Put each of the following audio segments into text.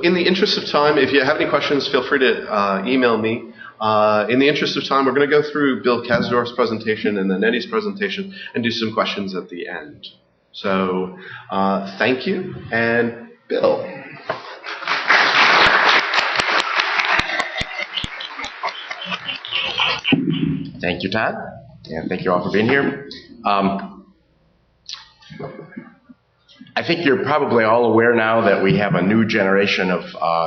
in the interest of time, if you have any questions, feel free to email me. In the interest of time, we're going to go through Bill Kasdorf's presentation and then Eddie's presentation and do some questions at the end. So thank you, and Bill. Thank you, Todd, and thank you all for being here. I think you're probably all aware now that we have a new generation of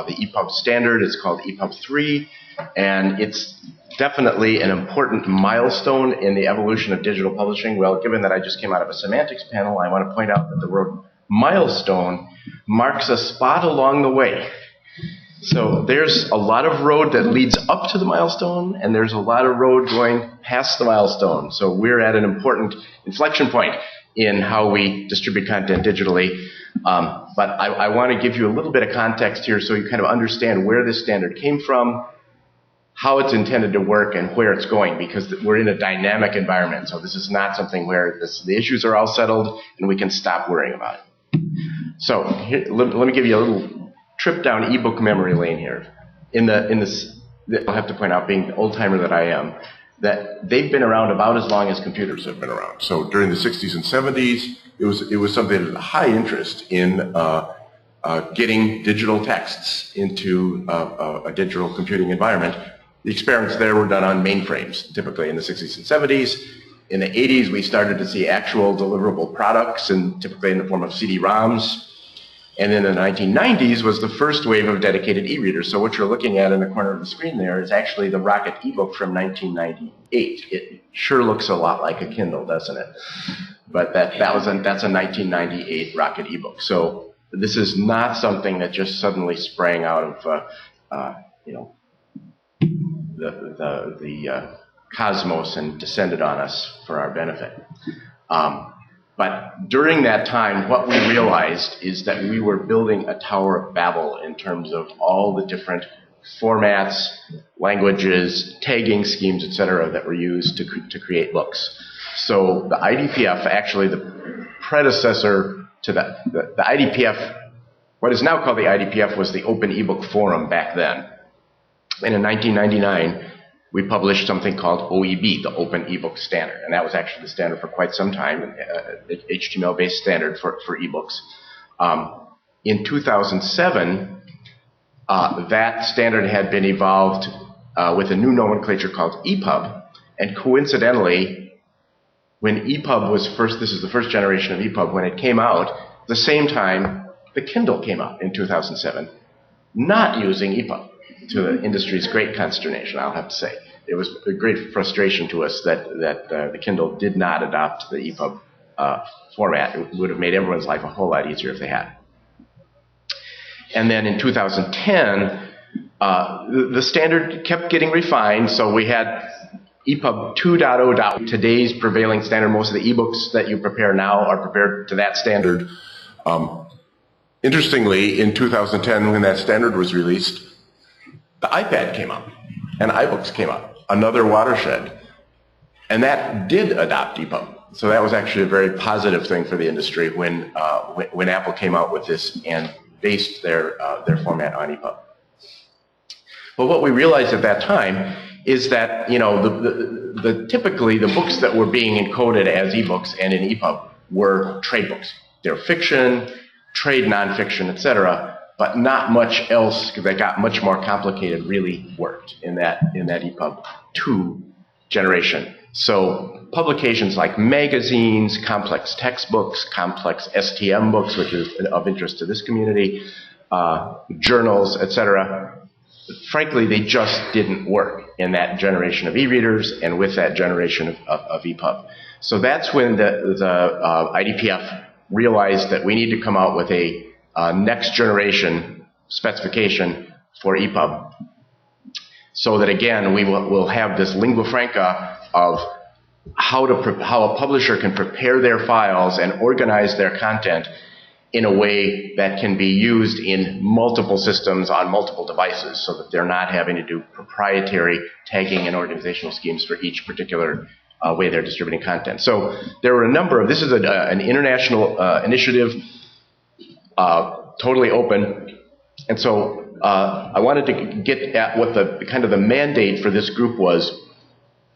the EPUB standard. It's called EPUB 3, and it's definitely an important milestone in the evolution of digital publishing. Well, given that I just came out of a semantics panel, I want to point out that the word milestone marks a spot along the way. So there's a lot of road that leads up to the milestone, and there's a lot of road going past the milestone. So we're at an important inflection point in how we distribute content digitally. But I want to give you a little bit of context here so you kind of understand where this standard came from, how it's intended to work, and where it's going, because we're in a dynamic environment. So this is not something where the issues are all settled and we can stop worrying about it. So here, let me give you a little trip down ebook memory lane here. I'll have to point out, being the old-timer that I am, that they've been around about as long as computers have been around. So during the 60s and 70s, it was something of high interest in getting digital texts into a digital computing environment. The experiments there were done on mainframes, typically in the 60s and 70s. In the 80s, we started to see actual deliverable products, and typically in the form of CD-ROMs. And in the 1990s was the first wave of dedicated e-readers. So what you're looking at in the corner of the screen there is actually the Rocket eBook from 1998. It sure looks a lot like a Kindle, doesn't it? But that's a 1998 Rocket eBook. So this is not something that just suddenly sprang out of the cosmos and descended on us for our benefit. But during that time, what we realized is that we were building a Tower of Babel in terms of all the different formats, languages, tagging schemes, etc., that were used to create books. So the IDPF, actually the predecessor to the IDPF, what is now called the IDPF, was the Open eBook Forum back then. And in 1999, we published something called OEB, the Open eBook Standard. And that was actually the standard for quite some time, HTML-based standard for ebooks. In 2007, that standard had been evolved with a new nomenclature called EPUB. And coincidentally, when EPUB was first, this is the first generation of EPUB, when it came out, the same time the Kindle came out in 2007, not using EPUB. To the industry's great consternation, I'll have to say. It was a great frustration to us that the Kindle did not adopt the EPUB format. It would have made everyone's life a whole lot easier if they had. And then in 2010, the standard kept getting refined, so we had EPUB 2.0. Today's prevailing standard. Most of the ebooks that you prepare now are prepared to that standard. Interestingly, in 2010, when that standard was released, the iPad came out, and iBooks came out, another watershed. And that did adopt EPUB. So that was actually a very positive thing for the industry when Apple came out with this and based their format on EPUB. But what we realized at that time is that, typically the books that were being encoded as ebooks and in EPUB were trade books. They're fiction, trade nonfiction, etc., but not much else that got much more complicated really worked in that EPUB 2 generation. So publications like magazines, complex textbooks, complex STM books, which is of interest to this community, journals, etc., frankly, they just didn't work in that generation of e-readers and with that generation of EPUB. So that's when the IDPF realized that we need to come out with a next generation specification for EPUB, so that again we'll have this lingua franca of how a publisher can prepare their files and organize their content in a way that can be used in multiple systems on multiple devices, so that they're not having to do proprietary tagging and organizational schemes for each particular way they're distributing content. So there were a number of, this is an international initiative, totally open, And so I wanted to get at what the kind of the mandate for this group was.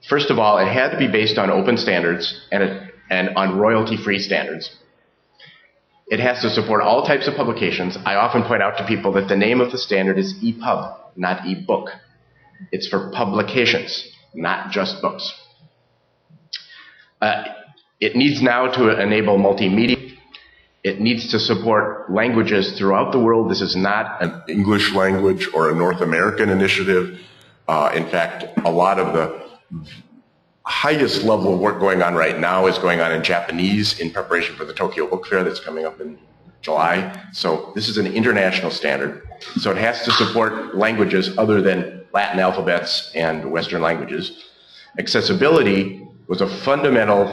First of all, it had to be based on open standards and on royalty-free standards. It has to support all types of publications. I often point out to people that the name of the standard is EPUB, not eBook. It's for publications, not just books. It needs now to enable multimedia. It needs to support languages throughout the world. This is not an English language or a North American initiative. In fact, a lot of the highest level of work going on right now is going on in Japanese in preparation for the Tokyo Book Fair that's coming up in July. So this is an international standard. So it has to support languages other than Latin alphabets and Western languages. Accessibility was a fundamental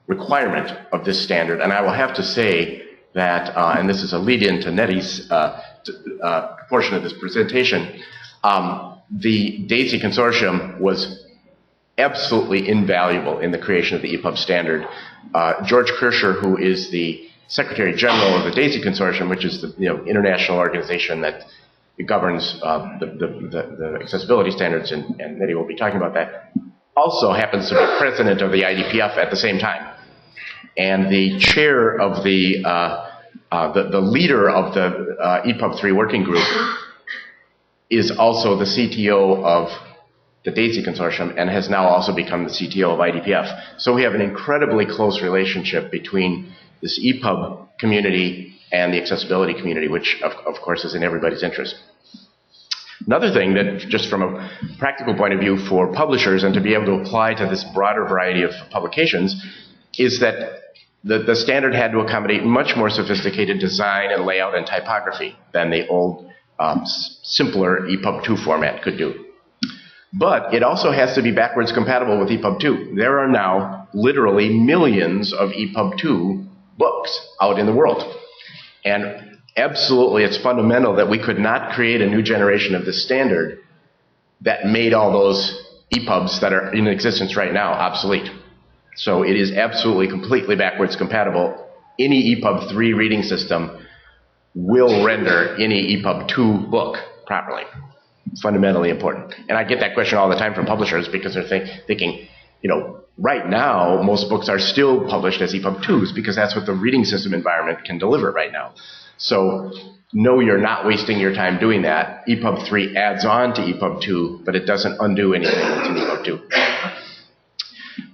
requirement of this standard, and I will have to say that, and this is a lead-in to Nettie's portion of this presentation, the DAISY consortium was absolutely invaluable in the creation of the EPUB standard. George Kirscher, who is the Secretary General of the DAISY consortium, which is the international organization that governs the accessibility standards, and Nettie will be talking about that, also happens to be president of the IDPF at the same time. And the chair of the leader of the EPUB 3 working group is also the CTO of the DAISY consortium and has now also become the CTO of IDPF. So we have an incredibly close relationship between this EPUB community and the accessibility community, which of course is in everybody's interest. Another thing that, just from a practical point of view for publishers and to be able to apply to this broader variety of publications, is that the standard had to accommodate much more sophisticated design and layout and typography than the old simpler EPUB 2 format could do. But it also has to be backwards compatible with EPUB 2. There are now literally millions of EPUB 2 books out in the world. And absolutely, it's fundamental that we could not create a new generation of this standard that made all those EPUBs that are in existence right now obsolete. So it is absolutely completely backwards compatible. Any EPUB 3 reading system will render any EPUB 2 book properly. Fundamentally important. And I get that question all the time from publishers because they're thinking, right now, most books are still published as EPUB 2s because that's what the reading system environment can deliver right now. So, no, you're not wasting your time doing that. EPUB 3 adds on to EPUB 2, but it doesn't undo anything that's in EPUB 2.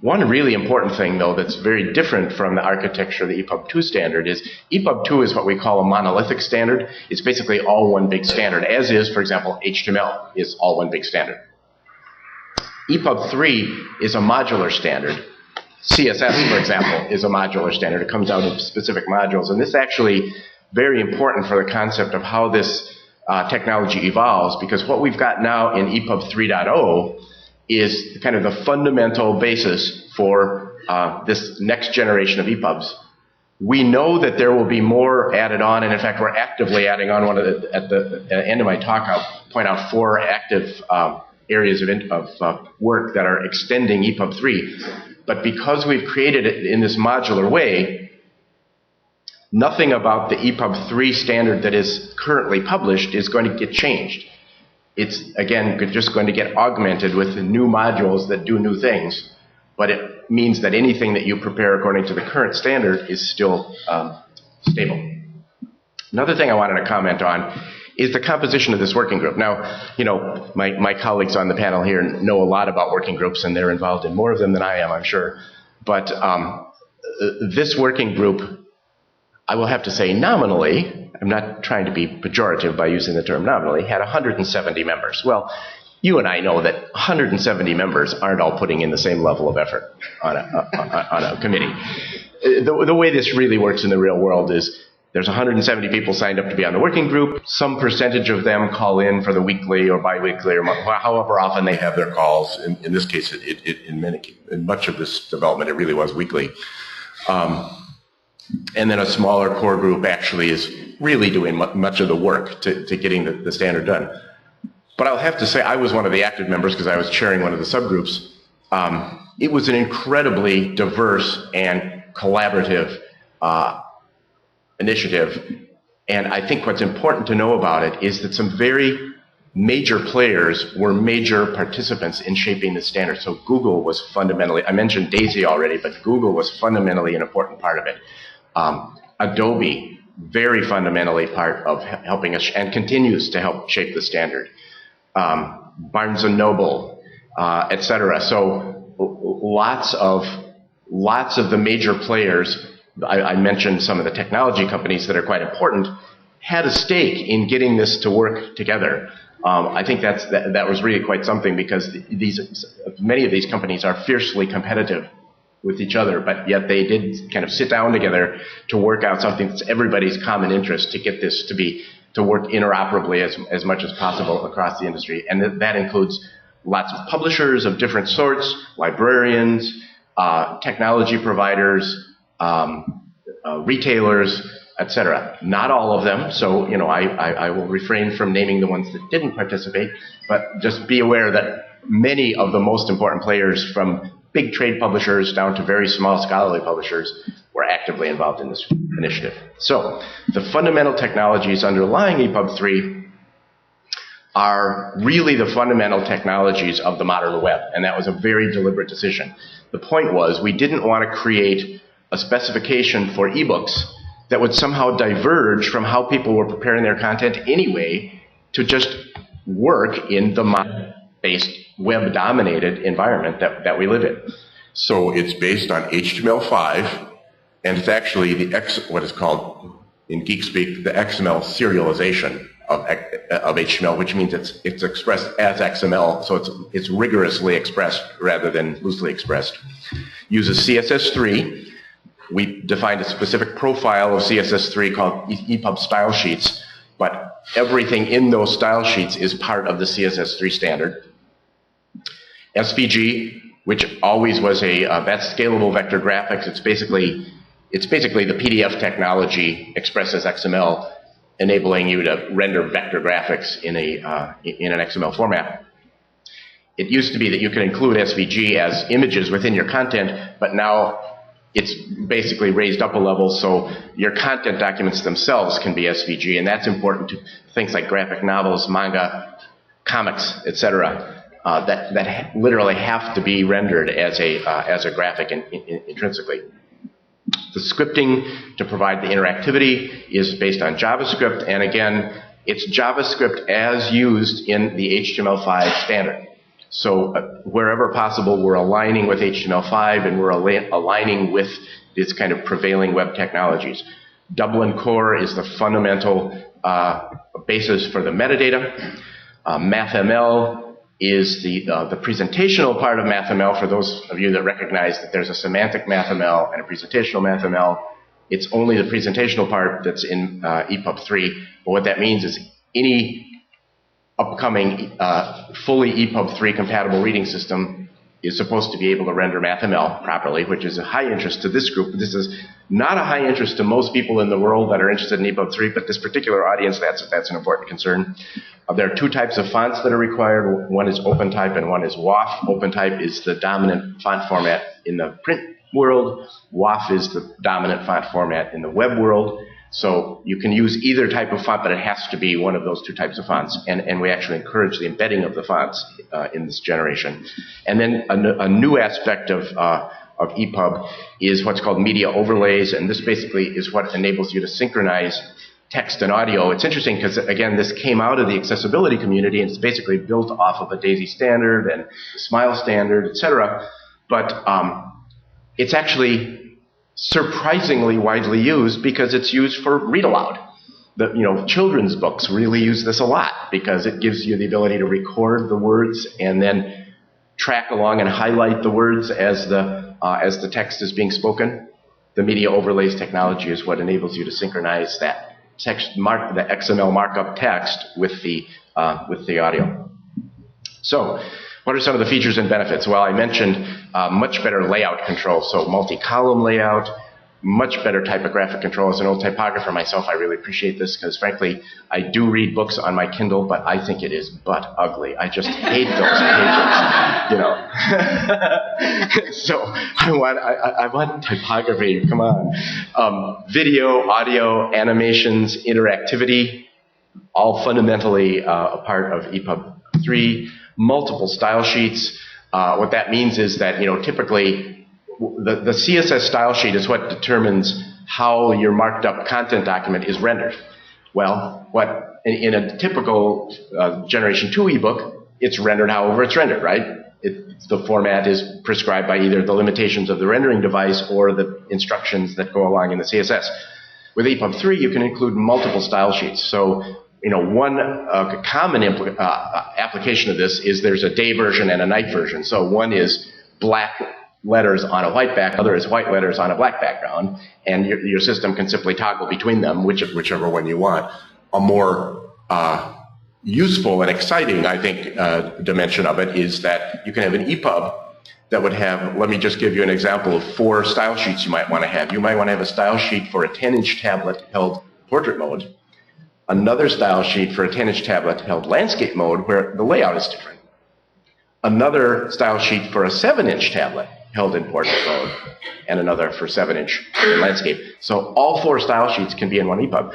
One really important thing, though, that's very different from the architecture of the EPUB 2 standard is EPUB 2 is what we call a monolithic standard. It's basically all one big standard, as is, for example, HTML is all one big standard. EPUB 3 is a modular standard. CSS, for example, is a modular standard. It comes out of specific modules, and this is actually very important for the concept of how this technology evolves, because what we've got now in EPUB 3.0 is kind of the fundamental basis for this next generation of EPUBs. We know that there will be more added on, and in fact, we're actively adding on at the end of my talk, I'll point out 4 active areas of work that are extending EPUB 3. But because we've created it in this modular way, nothing about the EPUB 3 standard that is currently published is going to get changed. It's, again, just going to get augmented with the new modules that do new things, but it means that anything that you prepare according to the current standard is still stable. Another thing I wanted to comment on is the composition of this working group. Now, my colleagues on the panel here know a lot about working groups, and they're involved in more of them than I am, I'm sure. But this working group, I will have to say nominally, I'm not trying to be pejorative by using the term nominally, had 170 members. Well, you and I know that 170 members aren't all putting in the same level of effort on a committee. The way this really works in the real world is there's 170 people signed up to be on the working group. Some percentage of them call in for the weekly or biweekly or however often they have their calls. In this case, in much of this development, it really was weekly. And then a smaller core group actually is really doing much of the work to getting the standard done. But I'll have to say I was one of the active members because I was chairing one of the subgroups. It was an incredibly diverse and collaborative initiative And I think what's important to know about it is that some very major players were major participants in shaping the standard. So Google was fundamentally, I mentioned Daisy already, but Google was fundamentally an important part of it. Adobe, very fundamentally part of helping us, and continues to help shape the standard. Barnes & Noble, et cetera. So lots of the major players, I mentioned some of the technology companies that are quite important, had a stake in getting this to work together. I think that was really quite something, because many of these companies are fiercely competitive with each other, but yet they did kind of sit down together to work out something that's everybody's common interest, to get this to work interoperably as much as possible across the industry. And that includes lots of publishers of different sorts, librarians, technology providers, retailers, etc. Not all of them, so I will refrain from naming the ones that didn't participate, but just be aware that many of the most important players, from big trade publishers down to very small scholarly publishers, were actively involved in this initiative. So the fundamental technologies underlying EPUB 3 are really the fundamental technologies of the modern web, and that was a very deliberate decision. The point was, we didn't want to create a specification for eBooks that would somehow diverge from how people were preparing their content anyway, to just work in the modern-based, web-dominated environment that we live in. So it's based on HTML5, and it's actually what is called, in geek speak, the XML serialization of HTML, which means it's expressed as XML, so it's rigorously expressed rather than loosely expressed. Uses CSS3. We defined a specific profile of CSS3 called EPUB style sheets, but everything in those style sheets is part of the CSS3 standard. SVG, which always was that's scalable vector graphics. It's basically the PDF technology expressed as XML, enabling you to render vector graphics in an XML format. It used to be that you could include SVG as images within your content, but now it's basically raised up a level, so your content documents themselves can be SVG, and that's important to things like graphic novels, manga, comics, etc. That literally have to be rendered as a graphic intrinsically. The scripting to provide the interactivity is based on JavaScript, and again, it's JavaScript as used in the HTML5 standard. So wherever possible, we're aligning with HTML5, and we're aligning with these kind of prevailing web technologies. Dublin Core is the fundamental basis for the metadata. MathML is the presentational part of MathML. For those of you that recognize that there's a semantic MathML and a presentational MathML, it's only the presentational part that's in EPUB 3. But what that means is any upcoming fully EPUB 3 compatible reading system is supposed to be able to render MathML properly, which is a high interest to this group. This is not a high interest to most people in the world that are interested in EPUB 3, but this particular audience, that's an important concern. There are two types of fonts that are required. One is OpenType and one is WAF. OpenType is the dominant font format in the print world. WAF is the dominant font format in the web world. So you can use either type of font, but it has to be one of those two types of fonts. And we actually encourage the embedding of the fonts in this generation. And then a new aspect of EPUB is what's called media overlays. And this basically is what enables you to synchronize text and audio. It's interesting because, again, this came out of the accessibility community, and it's basically built off of a DAISY standard and the SMILE standard, etc. But it's actually surprisingly widely used because it's used for read aloud. Children's books really use this a lot because it gives you the ability to record the words and then track along and highlight the words as the text is being spoken. The media overlays technology is what enables you to synchronize that text, the XML markup text with the audio. So, what are some of the features and benefits? Well, I mentioned much better layout control, so multi-column layout, much better typographic control. As an old typographer myself, I really appreciate this because, frankly, I do read books on my Kindle, but I think it is butt ugly. I just hate those pages, So I want typography. Come on. Video, audio, animations, interactivity, all fundamentally a part of EPUB 3. Multiple style sheets. What that means is that, typically, the CSS style sheet is what determines how your marked up content document is rendered. Well, in a typical Generation 2 ebook, it's rendered however it's rendered, right? The format is prescribed by either the limitations of the rendering device or the instructions that go along in the CSS. With EPUB 3, you can include multiple style sheets. So, one common application of this is there's a day version and a night version. So one is black letters on a white background, other is white letters on a black background, and your system can simply toggle between them, Whichever one you want. A more useful and exciting, I think, dimension of it is that you can have an EPUB that would have, let me just give you an example of 4 style sheets you might want to have. You might want to have a style sheet for a 10-inch tablet held portrait mode, another style sheet for a 10-inch tablet held landscape mode where the layout is different, another style sheet for a 7-inch tablet held in portrait mode, and another for 7-inch landscape. So all 4 style sheets can be in one EPUB.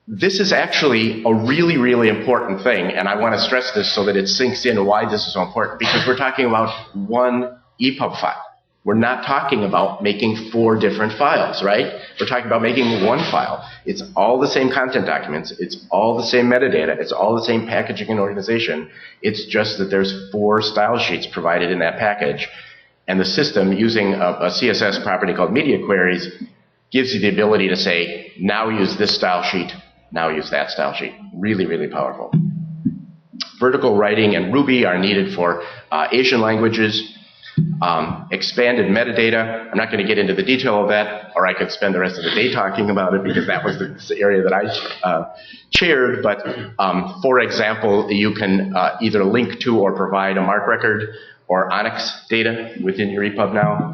This is actually a really, really important thing, and I want to stress this so that it sinks in why this is so important, because we're talking about one EPUB file. We're not talking about making 4 different files, right? We're talking about making one file. It's all the same content documents. It's all the same metadata. It's all the same packaging and organization. It's just that there's 4 style sheets provided in that package. And the system, using a CSS property called media queries, gives you the ability to say, now use this style sheet, now use that style sheet. Really, really powerful. Vertical writing and Ruby are needed for Asian languages. Expanded metadata. I'm not going to get into the detail of that, or I could spend the rest of the day talking about it because that was the area that I chaired. But for example, you can either link to or provide a MARC record or ONYX data within your EPUB now.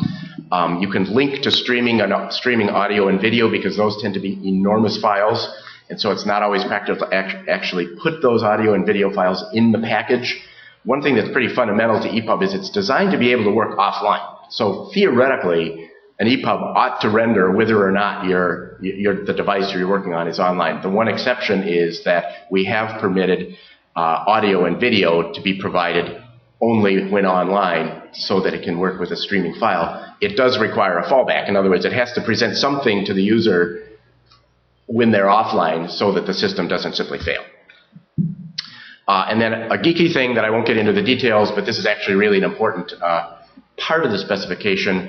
You can link to streaming audio and video because those tend to be enormous files, and so it's not always practical to actually put those audio and video files in the package. One thing that's pretty fundamental to EPUB is it's designed to be able to work offline. So theoretically, an EPUB ought to render whether or not the device you're working on is online. The one exception is that we have permitted audio and video to be provided only when online so that it can work with a streaming file. It does require a fallback. In other words, it has to present something to the user when they're offline so that the system doesn't simply fail. And then a geeky thing that I won't get into the details, but this is actually really an important part of the specification,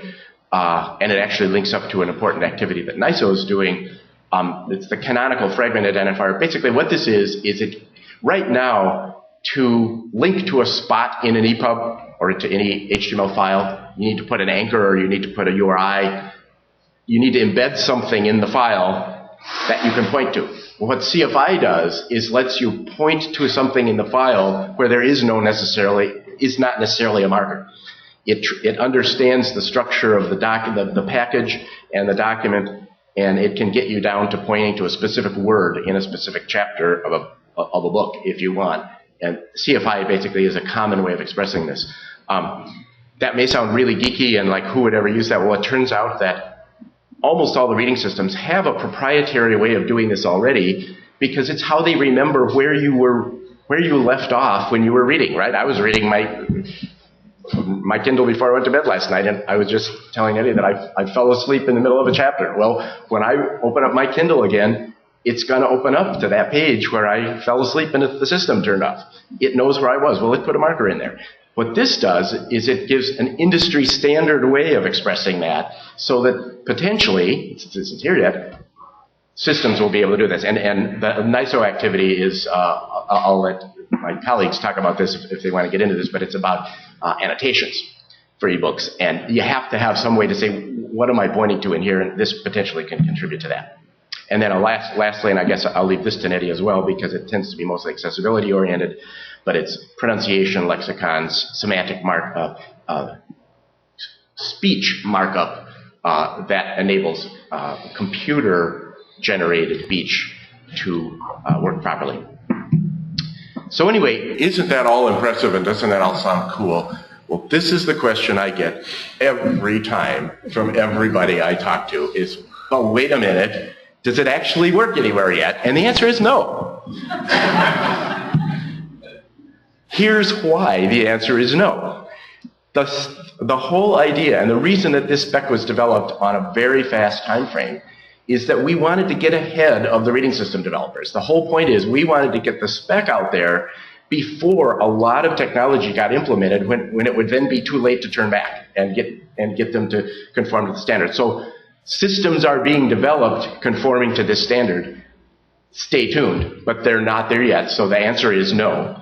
and it actually links up to an important activity that NISO is doing. It's the canonical fragment identifier. Basically what this is it right now, to link to a spot in an EPUB or to any HTML file, you need to put an anchor or you need to put a URI. You need to embed something in the file that you can point to. Well, what CFI does is lets you point to something in the file where there is not necessarily a marker. It understands the structure of the package and the document, and it can get you down to pointing to a specific word in a specific chapter of a book if you want. And CFI basically is a common way of expressing this. That may sound really geeky and like who would ever use that? Well, it turns out that almost all the reading systems have a proprietary way of doing this already because it's how they remember where you left off when you were reading, right? I was reading my Kindle before I went to bed last night, and I was just telling Eddie that I fell asleep in the middle of a chapter. Well, when I open up my Kindle again, it's going to open up to that page where I fell asleep and the system turned off. It knows where I was. Well, it put a marker in there. What this does is it gives an industry standard way of expressing that so that potentially, since this isn't here yet, systems will be able to do this. And the NISO activity is, I'll let my colleagues talk about this if they want to get into this, but it's about annotations for ebooks. And you have to have some way to say, what am I pointing to in here? And this potentially can contribute to that. And then lastly, and I guess I'll leave this to Nettie as well because it tends to be mostly accessibility oriented, but it's pronunciation, lexicons, semantic markup, speech markup that enables computer-generated speech to work properly. So anyway, Isn't that all impressive and doesn't that all sound cool? Well, this is the question I get every time from everybody I talk to is, oh, wait a minute, does it actually work anywhere yet? And the answer is no. Here's why the answer is no. The whole idea and the reason that this spec was developed on a very fast time frame is that we wanted to get ahead of the reading system developers. The whole point is we wanted to get the spec out there before a lot of technology got implemented when it would then be too late to turn back and get them to conform to the standard. So systems are being developed conforming to this standard. Stay tuned, but they're not there yet, so the answer is no.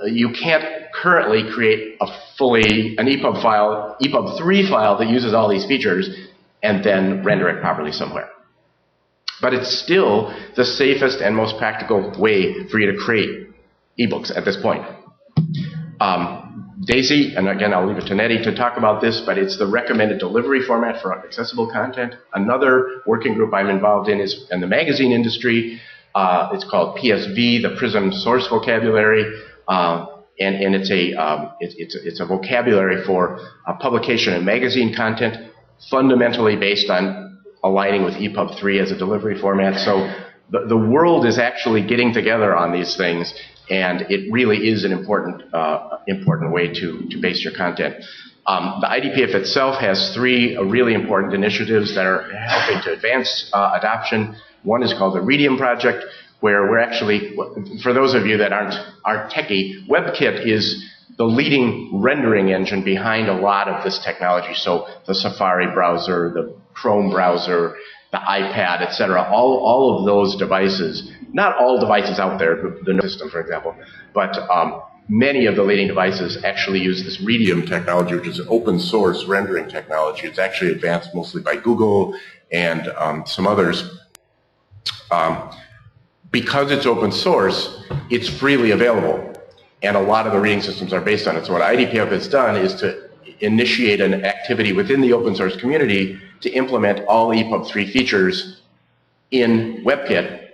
You can't currently create an EPUB file, EPUB 3 file that uses all these features and then render it properly somewhere. But it's still the safest and most practical way for you to create eBooks at this point. DAISY, and again I'll leave it to Nettie to talk about this, but it's the recommended delivery format for accessible content. Another working group I'm involved in is in the magazine industry. It's called PSV, the Prism Source Vocabulary, and it's a vocabulary for publication and magazine content, fundamentally based on aligning with EPUB 3 as a delivery format. So the world is actually getting together on these things, and it really is an important way to base your content. The IDPF itself has 3 really important initiatives that are helping to advance adoption. One is called the Readium Project, where we're actually, for those of you that aren't techie, WebKit is the leading rendering engine behind a lot of this technology. So the Safari browser, the Chrome browser, the iPad, etc. All of those devices, not all devices out there, the system, for example, but many of the leading devices actually use this Readium technology, which is an open source rendering technology. It's actually advanced mostly by Google and some others. Because it's open source, it's freely available. And a lot of the reading systems are based on it. So what IDPF has done is to initiate an activity within the open source community to implement all EPUB 3 features in WebKit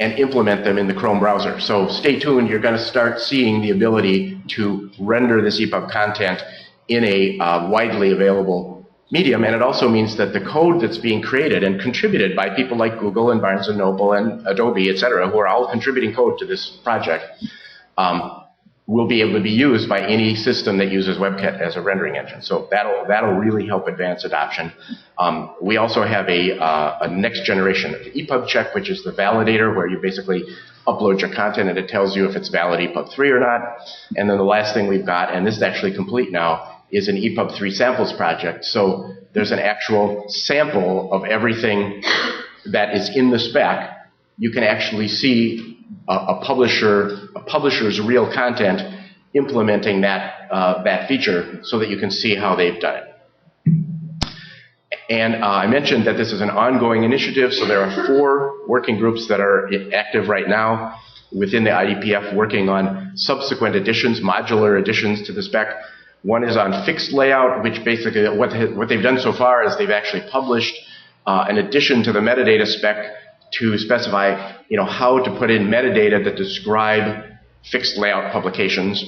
and implement them in the Chrome browser. So stay tuned, you're going to start seeing the ability to render this EPUB content in a widely available medium, and it also means that the code that's being created and contributed by people like Google and Barnes & Noble and Adobe, etc., who are all contributing code to this project, will be able to be used by any system that uses WebKit as a rendering engine. So that'll really help advance adoption. We also have a next generation of EPUB check, which is the validator, where you basically upload your content and it tells you if it's valid EPUB 3 or not. And then the last thing we've got, and this is actually complete now, is an EPUB 3 samples project. So there's an actual sample of everything that is in the spec. You can actually see a publisher's real content implementing that feature so that you can see how they've done it. And I mentioned that this is an ongoing initiative, so there are 4 working groups that are active right now within the IDPF working on subsequent additions, modular additions to the spec. One is on fixed layout, which basically what they've done so far is they've actually published an addition to the metadata spec to specify, how to put in metadata that describe fixed layout publications.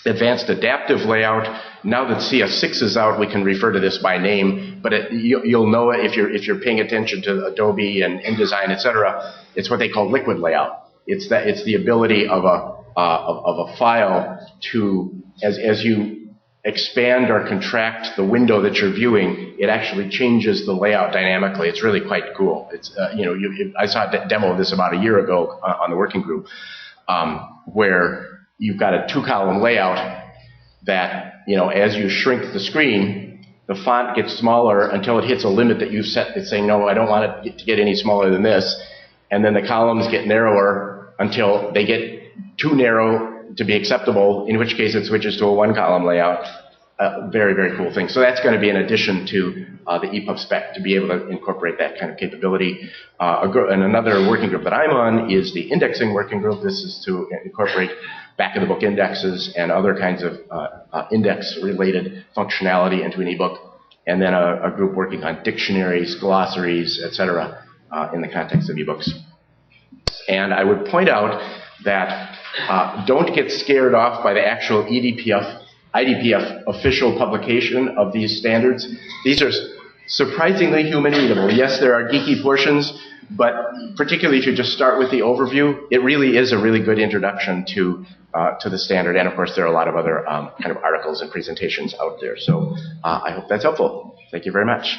Advanced adaptive layout. Now that CS6 is out, we can refer to this by name, but you'll know it if you're paying attention to Adobe and InDesign, etc. It's what they call liquid layout. It's the ability of a file to, as you expand or contract the window that you're viewing, it actually changes the layout dynamically. It's really quite cool. It's I saw a demo of this about a year ago on the working group, where you've got a 2-column layout that, as you shrink the screen, the font gets smaller until it hits a limit that you've set. It's saying, no, I don't want it to get any smaller than this. And then the columns get narrower until they get too narrow to be acceptable, in which case it switches to a 1-column layout. Very, very cool thing. So that's going to be an addition to the EPUB spec to be able to incorporate that kind of capability. And another working group that I'm on is the indexing working group. This is to incorporate back-of-the-book indexes and other kinds of index-related functionality into an ebook. and then a group working on dictionaries, glossaries, etc., in the context of ebooks. And I would point out that don't get scared off by the actual IDPF official publication of these standards. These are surprisingly human readable. Yes, there are geeky portions, but particularly if you just start with the overview, it really is a really good introduction to the standard. And of course, there are a lot of other kind of articles and presentations out there. So I hope that's helpful. Thank you very much.